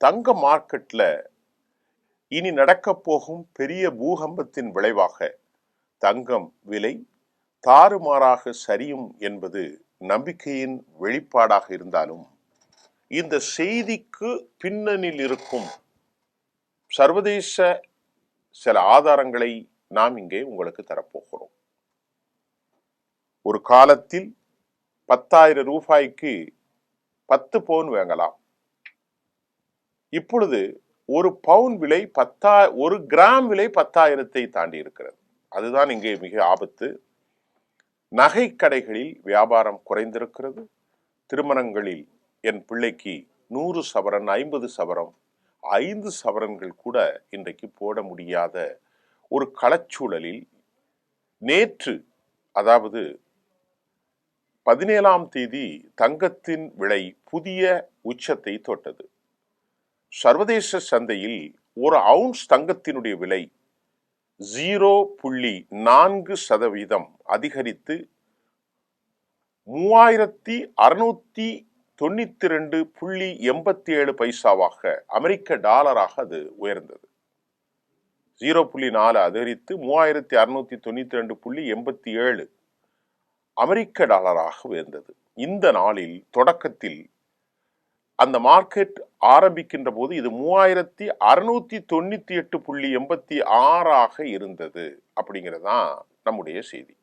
தங்க மார்க்கெட்ல இனி நடக்கப் போகும் பெரிய பூகம்பத்தின் விளைவாக தங்கம் விலை தாறுமாறாக சரியும் என்பது நம்பிக்கையின் வெளிப்பாடாக இருந்தாலும், இந்த செய்திக்கு பின்னணியில் இருக்கும் சர்வதேச சில ஆதாரங்களை நாம் இங்கே உங்களுக்கு தரப்போகிறோம். ஒரு காலத்தில் 10,000 ரூபாய்க்கு 10 பவுன் வாங்கலாம். இப்பொழுது ஒரு பவுன் விலை 1 கிராம் விலை 10,000 தாண்டி இருக்கிறது. அதுதான் இங்கே மிக ஆபத்து. நகை கடைகளில் வியாபாரம் குறைந்திருக்கிறது. திருமணங்களில் என் பிள்ளைக்கு 100 சவரன் 50 சவரம் 5 சவரன்கள் கூட இன்றைக்கு போட முடியாத ஒரு களச்சூழலில் நேற்று, அதாவது 17ஆம் தேதி தங்கத்தின் விலை புதிய உச்சத்தை தொட்டது. சர்வதேச சந்தையில் ஒரு அவுன்ஸ் தங்கத்தினுடைய விலை 0.4% அதிகரித்து 3692.87 பைசாவாக அமெரிக்க டாலராக அது உயர்ந்தது. 0.4 அதிகரித்து 3692.87 அமெரிக்க டாலராக உயர்ந்தது. இந்த நாளில் தொடக்கத்தில் அந்த மார்க்கெட் ஆரம்பிக்கின்ற போது இது 3698.86 இருந்தது. அப்படிங்கிறதுதான் நம்முடைய செய்தி.